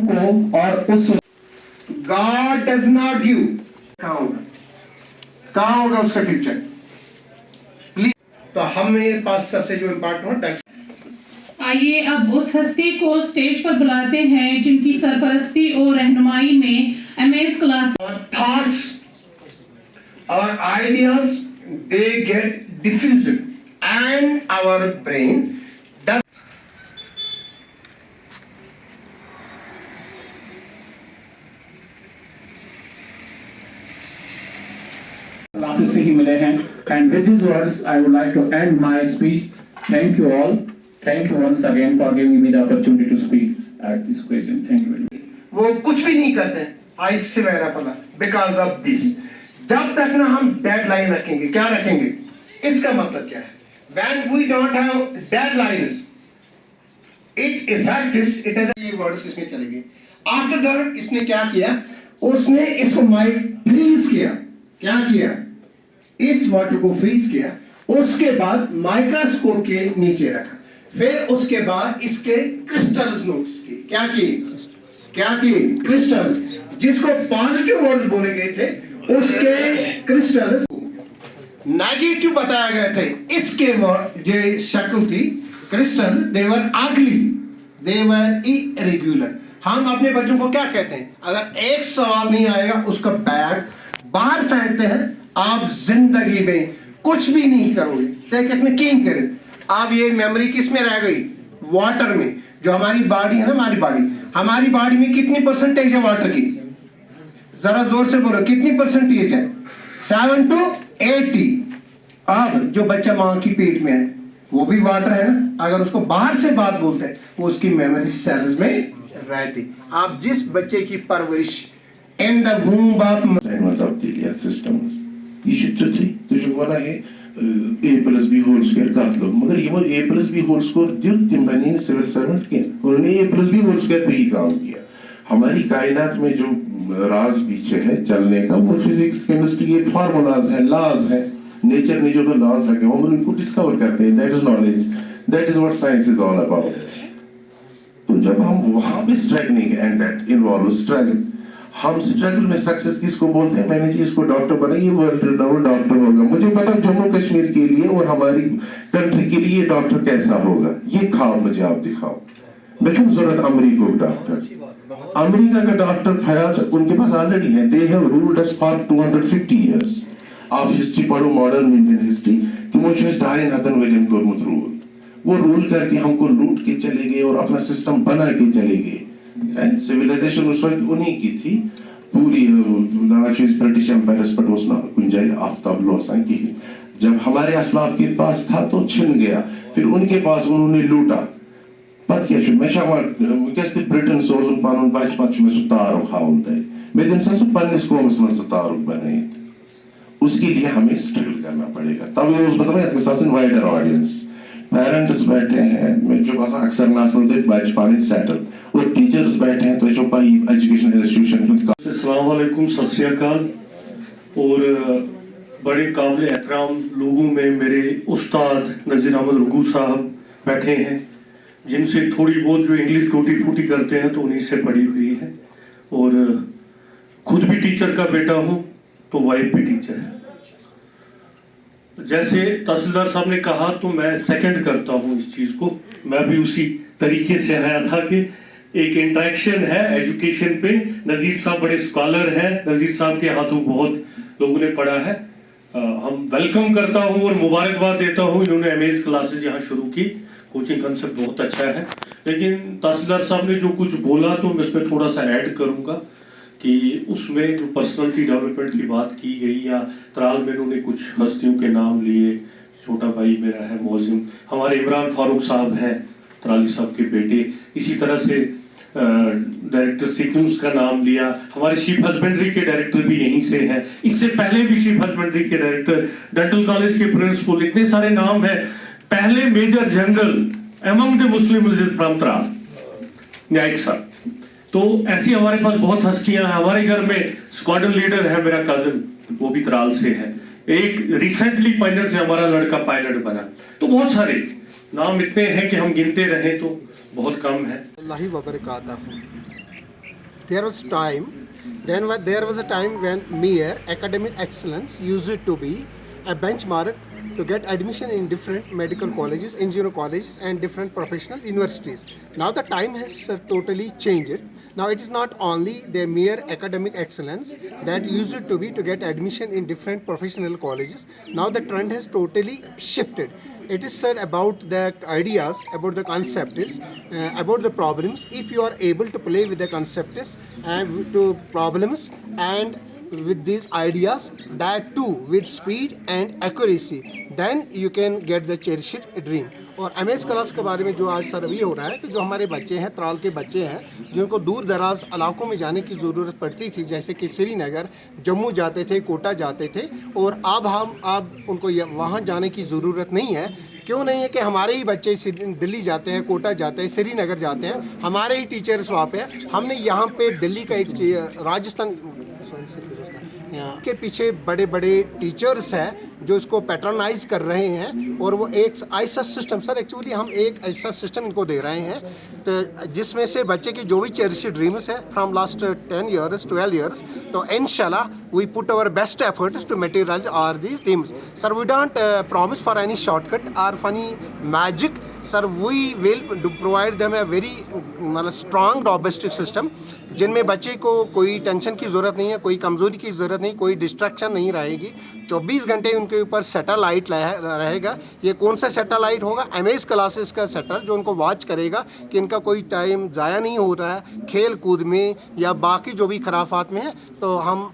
को और उस God does not give कहाँ होगा उसका फ्यूचर प्लीज। तो हमें पास सबसे जो इम्पोर्टेंट है। आइए अब उस हस्ती को स्टेज पर बुलाते हैं जिनकी सरपरस्ती और रहनुमाई में एमएस क्लास थॉट्स और ideas they get diffused and our brain classes से ही मिले हैं। And with this words I would like to end my speech. Thank you all. Thank you once again for giving me the opportunity to speak at this question. Thank you very much. वो कुछ भी नहीं करते I swear upon because of this. जब तक ना हम deadline रखेंगे, क्या रखेंगे, इसका मतलब क्या है? When we don't have deadlines, it affects it as a words इसमें चलेंगे। After that इसने क्या किया? उसने इसको माइक फ्रीज किया। क्या किया? इस वाटर को फ्रीज किया। उसके बाद माइक्रोस्कोप के नीचे रखा। फिर उसके बाद इसके क्रिस्टल्स नोट्स की क्या की क्रिस्टल, जिसको पॉजिटिव वर्ड्स बोले गए थे उसके क्रिस्टल्स नेगेटिव बताया गए थे। इसके वर्ड जो शक्ल थी क्रिस्टल, दे वर अगली, दे वर इरेगुलर। हम अपने बच्चों को क्या कहते हैं? अगर एक सवाल नहीं आएगा उसका बैग बाहर फेंकते हैं। आप जिंदगी में कुछ भी नहीं करोगे, चाहे कितने किंग करें। आप ये मेमोरी किस में रह गई? वाटर में। जो हमारी बॉडी है ना, हमारी बॉडी में कितनी परसेंटेज है वाटर की? जरा जोर से बोलो, कितनी परसेंटेज है? 7 to 80। अब जो बच्चा मां की पेट में है वो भी वाटर है ना। अगर उसको बाहर से बात बोलते हैं वो उसकी मेमोरी सेल्स में रहती। आप जिस बच्चे की परवरिश in the womb of systems ये तुझे वना है a+b होल स्क्वायर काट लो, मगर ये a+b होल स्क्वायर दियो तिम बनी सिविल सर्वेंट के उन्होंने a+b होल स्क्वायर पे ही काम किया। हमारी कायनात में जो राज पीछे है चलने का वो फिजिक्स केमिस्ट्री के फार्मूलाज है, लॉज है। नेचर ने जो लॉज रखे हैं हम उनको डिस्कवर करते हैं। That is knowledge, that is what science is all about. तो जब हम वहां पे struggling and that involve struggle, हम स्ट्रगल में सक्सेस किसको बोलते हैं? मैंने जी इसको डॉक्टर बना, ये वर्ल्ड रिनाउंड डॉक्टर होगा। मुझे पता जम्मू कश्मीर के लिए और हमारी कंट्री के लिए डॉक्टर कैसा होगा, ये ख्वाब मुझे आप दिखाओ। मैं क्यों जरूरत अमेरिका को डॉक्टर? अमेरिका का डॉक्टर फयाज उनके पास ऑलरेडी है। They have ruled us for 250 years. आप हिस्ट्री पढ़ो, मॉडर्न इंडियन हिस्ट्री, तिमो छ 2.5 हतन वेलन कोरमुत रूल। वो रूल करके हमको लूट के चले गए और अपना सिस्टम बना के चले गए। सिविलाइजेशन उस वक्त उन्हीं की थी पूरी। ब्रिटिश एम्पायर पर उस गुंजाइश आफ्ताब लोसा की। जब हमारे असलाफ के पास था तो छिन गया, फिर उनके पास उन्होंने लूटा। पत क्या मैं वस ब्रिटन सोजन पन बच पे सह तारुक हावन तय मे दिन सा पन्निस कौमस मन सह तारुक बनाइए। उसके लिए हमें स्ट्रगल करना पड़ेगा। तब ये बताओ वाइडर ऑडियंस, पेरेंट्स बैठे हैं, मैं जो बस अक्सर नासनो तो बच पानी सेटल और टीचर्स बैठे हैं तो जो पाई एजुकेशन इंस्टीट्यूशन। अस्सलाम वालेकुम, सत श्री अकाल। और बड़े काबिल एहतराम लोगों में मेरे उस्ताद नज़ीर अहमद रुगू साहब बैठे हैं, जिनसे थोड़ी बहुत जो इंग्लिश टूटी फूटी करते हैं तो उन्हीं से पढ़ी हुई है। और खुद भी टीचर का बेटा हूँ तो वाइफ भी टीचर है। जैसे तहसीलदार साहब ने कहा तो मैं सेकंड करता हूँ इस चीज़ को। मैं भी उसी तरीके से आया था कि एक इंटरेक्शन है एजुकेशन पे। नज़ीर साहब बड़े स्कॉलर हैं, नज़ीर साहब के हाथों बहुत लोगों ने पढ़ा है। हम वेलकम करता हूँ और मुबारकबाद देता हूँ। इन्होंने एमएस क्लासेज यहाँ शुरू की, कोचिंग कंसेप्ट बहुत अच्छा है। लेकिन तहसीलदार साहब ने जो कुछ बोला तो मैं इसमें थोड़ा सा ऐड करूँगा कि उसमें जो पर्सनालिटी डेवलपमेंट की बात की गई, या त्राल में उन्होंने कुछ हस्तियों के नाम लिए। छोटा भाई मेरा है मोजिम, हमारे इमरान फारूक साहब हैं त्राली साहब के बेटे। इसी तरह से डायरेक्टर सीक्वेंस का नाम लिया। हमारे शिप हस्बेंड्री के डायरेक्टर भी यहीं से हैं। इससे पहले भी शिप हस्बेंड्री के डायरेक्टर, डेंटल कॉलेज के प्रिंसिपल, इतने सारे नाम हैं। पहले major general among the Muslim from Tral, न्यायिक साहब। तो ऐसी हमारे पास बहुत हस्तियां हैं। हमारे घर में स्क्वाड्रन लीडर है मेरा कजन, वो भी त्राल से है। एक रिसेंटली पायलट से हमारा लड़का पायलट बना। तो बहुत सारे नाम इतने हैं कि हम गिनते रहें तो बहुत कम है। अल्लाह व बरकातहू। there was a time when mere academic excellence used to be a benchmark to get admission in different medical colleges, engineering colleges, and different professional universities. Now the time has totally changed. Now it is not only the mere academic excellence that used to be to get admission in different professional colleges. Now the trend has totally shifted. It is, sir, about the ideas, about the concepts, about the problems. If you are able to play with the concepts and to problems and with these ideas, that too with speed and accuracy, then you can get the cherished dream. और MS class के बारे में जो आज sir अभी हो रहा है कि जो हमारे बच्चे हैं, त्राल के बच्चे हैं, जिनको दूर दराज इलाकों में जाने की ज़रूरत पड़ती थी, जैसे कि श्रीनगर, जम्मू जाते थे, कोटा जाते थे, और अब उनको वहाँ जाने की ज़रूरत नहीं है। क्यों नहीं है कि हमारे ही बच्चे दिल्ली जाते हैं, कोटा जाते हैं, श्रीनगर जाते हैं, हमारे ही टीचर्स वहाँ पे। हमने यहाँ पे दिल्ली का एक राजस्थान के पीछे बड़े बड़े टीचर्स हैं जो इसको पैटर्नाइज कर रहे हैं, और वो एक ऐसा सिस्टम, सर एक्चुअली हम एक ऐसा सिस्टम इनको दे रहे हैं तो जिसमें से बच्चे की जो भी चेरिश्ड ड्रीम्स है फ्रॉम लास्ट 10 years 12 years, तो इंशाल्लाह we put our best efforts to materialise our these dreams. Sir we don't promise for any shortcut और funny magic. Sir we will provide them a very मतलब strong domestic system जिनमें बच्चे को कोई tension की ज़रूरत नहीं है, कोई कमज़ोरी की ज़रूरत नहीं, कोई डिस्ट्रैक्शन नहीं रहेगी. 24 घंटे उनके ऊपर सैटेलाइट रहेगा. ये कौन सा सैटेलाइट होगा? एमएस क्लासेस का सेटर जो उनको वॉच करेगा कि इनका कोई टाइम ज़ाया नहीं हो रहा है खेल कूद में या बाकी जो भी खराफात में है. तो हम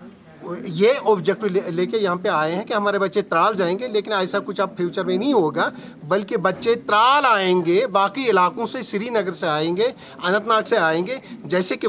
ये ऑब्जेक्टिव लेके यहाँ पे आए हैं कि हमारे बच्चे त्राल जाएंगे, लेकिन ऐसा कुछ अब फ्यूचर में नहीं होगा, बल्कि बच्चे त्राल आएंगे, बाकी इलाकों से, श्रीनगर से आएंगे, अनंतनाग से आएंगे. जैसे कि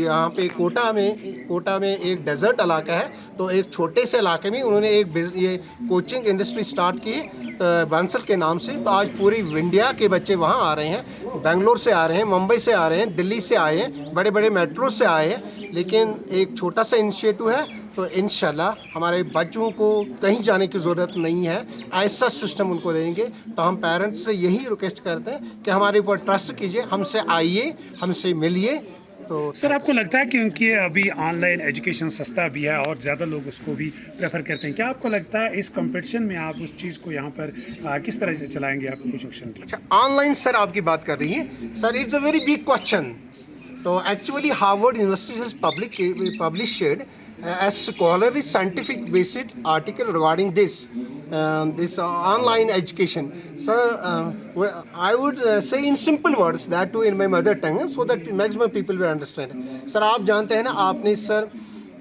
यहाँ पे कोटा में एक डेजर्ट इलाका है, तो एक छोटे से इलाके में उन्होंने ये कोचिंग इंडस्ट्री स्टार्ट की बंसल के नाम से. तो आज पूरी इंडिया के बच्चे वहाँ आ रहे हैं, बेंगलोर से आ रहे हैं, मुंबई से आ रहे हैं, दिल्ली से आए हैं, बड़े बड़े मेट्रो से आए हैं. लेकिन एक छोटा सा इनिशिएटिव है, तो इंशाल्लाह हमारे बच्चों को कहीं जाने की ज़रूरत नहीं है, ऐसा सिस्टम उनको देंगे. तो हम पेरेंट्स से यही रिक्वेस्ट करते हैं कि हमारे ऊपर ट्रस्ट कीजिए, हमसे आइए, हमसे मिलिए. तो सर आपको लगता है क्योंकि अभी ऑनलाइन एजुकेशन सस्ता भी है और ज़्यादा लोग उसको भी प्रेफर करते हैं, क्या आपको लगता है इस कंपटीशन में आप उस चीज़ को यहाँ पर किस तरह चलाएंगे आप कुछ ऑप्शन? अच्छा, ऑनलाइन सर आपकी बात कर रही है sir, it's a very big question. तो actually Harvard University has published a scholarly scientific based article regarding this online education. So I would say in simple words, that too in my mother tongue, so that maximum people will understand. Sir आप जानते हैं ना, आपने sir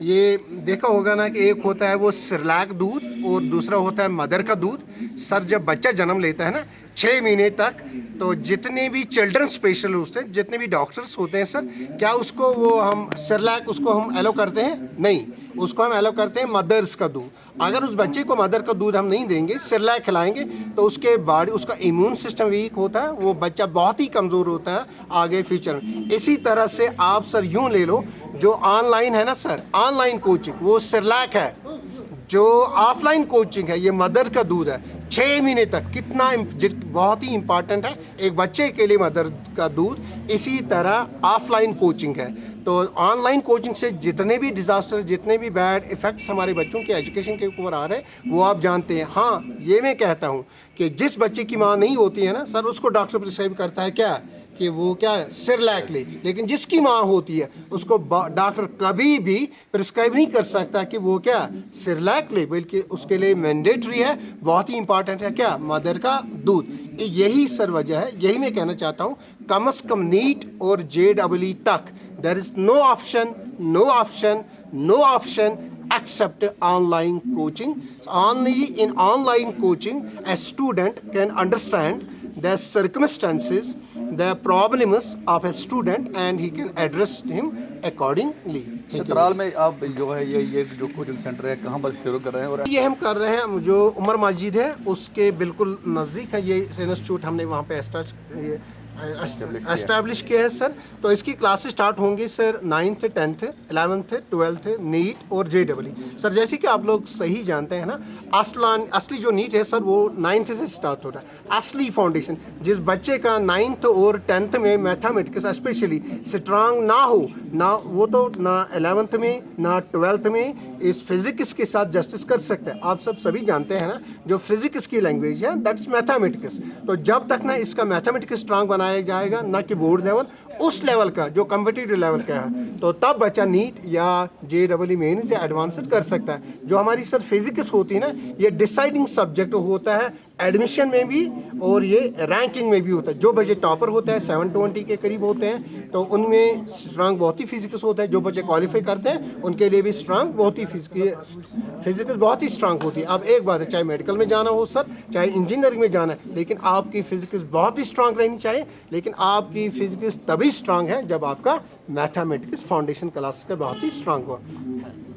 ये देखा होगा ना कि एक होता है वो सिरलैक दूध और दूसरा होता है मदर का दूध. सर जब बच्चा जन्म लेता है ना 6 महीने तक, तो जितने भी चिल्ड्रन स्पेशल होते हैं, जितने भी डॉक्टर्स होते हैं सर, क्या उसको वो हम सिरलैक उसको हम एलो करते हैं? नहीं, उसको हम एलो करते हैं मदर्स का दूध. अगर उस बच्चे को मदर का दूध हम नहीं देंगे, सिरलैक खिलाएंगे, तो उसके बॉडी, उसका इम्यून सिस्टम वीक होता है, वो बच्चा बहुत ही कमज़ोर होता है आगे फ्यूचर में. इसी तरह से आप सर यूँ ले लो, जो ऑनलाइन है ना सर, ऑनलाइन कोचिंग, वो सिरलैक है. जो ऑफलाइन कोचिंग है, ये मदर का दूध है. 6 महीने तक कितना बहुत ही इम्पॉर्टेंट है एक बच्चे के लिए मदर का दूध. इसी तरह ऑफलाइन कोचिंग है. तो ऑनलाइन कोचिंग से जितने भी डिज़ास्टर, जितने भी बैड इफ़ेक्ट्स हमारे बच्चों के एजुकेशन के ऊपर आ रहे हैं, वो आप जानते हैं. हाँ, ये मैं कहता हूँ कि जिस बच्चे की माँ नहीं होती है ना सर, उसको डॉक्टर प्रिस्क्राइब करता है क्या कि वो क्या है, सिरलैक ले. लेकिन जिसकी माँ होती है उसको डॉक्टर कभी भी प्रिस्क्राइब नहीं कर सकता कि वो क्या सिरलैक ले, बल्कि उसके लिए मैंडेटरी है, बहुत ही इंपॉर्टेंट है क्या, मदर का दूध. यही सर वजह है, यही मैं कहना चाहता हूँ. कम से कम नीट और JEE तक there is no option except online coaching. Only in online coaching a student can understand the circumstances, the problems of a student, and he can address him accordingly. Tral में आप जो है ये जो कोचिंग सेंटर है, कहाँ पर शुरू कर रहे हैं? और ये हम कर रहे हैं जो उमर मस्जिद है उसके बिल्कुल नज़दीक है. ये इंस्टीट्यूट हमने वहाँ पे एस्टैब्लिश किया है सर। तो इसकी क्लासेस स्टार्ट होंगी sir 9th 10th 11th 12th NEET और JEE। सर जैसे कि आप लोग सही जानते हैं ना, असली जो नीट है सर वो 9th से स्टार्ट होता है। असली फाउंडेशन जिस बच्चे का 9th और 10th में मैथमेटिक्स स्पेशली स्ट्रांग ना हो ना, वो तो ना 11th में ना 12th में इस फिजिक्स के साथ जस्टिस कर सकते हैं। आप सभी जानते हैं ना, जो फिजिक्स की लैंग्वेज है दैट इज मैथमेटिक्स। तो जब तक ना इसका मैथमेटिक्स स्ट्रांग बनाया जाएगा ना कि बोर्ड लेवल, उस लेवल का जो कम्पिटिटिव लेवल का है, तो तब बच्चा नीट या JEE मेंस या एडवांस्ड कर सकता है। जो हमारी सर फिजिक्स होती है ना, ये डिसाइडिंग सब्जेक्ट होता है एडमिशन में भी और ये रैंकिंग में भी होता है। जो बच्चे टॉपर होते हैं 720 के करीब होते हैं, तो उनमें स्ट्रांग बहुत ही फिजिक्स होता है। जो बच्चे क्वालिफाई करते हैं उनके लिए भी स्ट्रांग बहुत ही फिजिक्स बहुत ही स्ट्रांग होती है। अब एक बात है, चाहे मेडिकल में जाना हो सर, चाहे इंजीनियरिंग में जाना है, लेकिन आपकी फिजिक्स बहुत ही स्ट्रांग रहनी चाहिए। लेकिन आपकी फिजिक्स तभी स्ट्रांग है जब आपका मैथमेटिक्स फाउंडेशन क्लास का बहुत ही स्ट्रांग हो।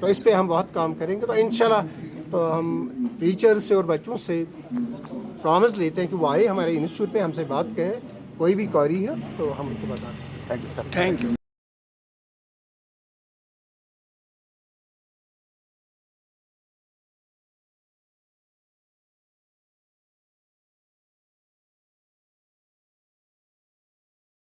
तो इस पर हम बहुत काम करेंगे। तो इंशाल्लाह तो हम टीचर से और बच्चों से प्रॉमिस लेते हैं कि वो आए हमारे इंस्टीट्यूट पे, हमसे बात करें, कोई भी क्वेरी है तो हम उनको बता दें। Thank you sir. Thank you.